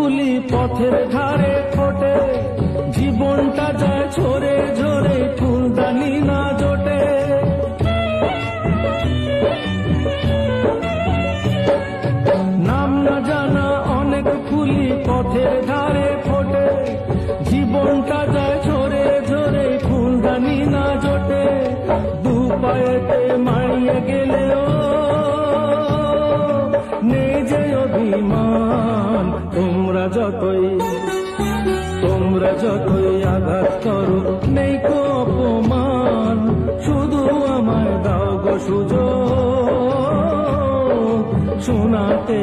ফুলি পথের ধারে ফোটে, জীবনটা যায় ঝরে ঝরে, ফুলদানি না জোটে। নাম না জানা অনেক ফুলি পথের ধারে ফোটে, জীবনটা যায় ঝরে ঝরে, ফুলদানি না জোটে। দু পায়েতে মারিয়ে গেলেও নেই যে অভিমান। তোমরা যতই আঘাত করো, নেই কো অপমান। শুধু আমায় দাও গো সুযোগ শোনাতে।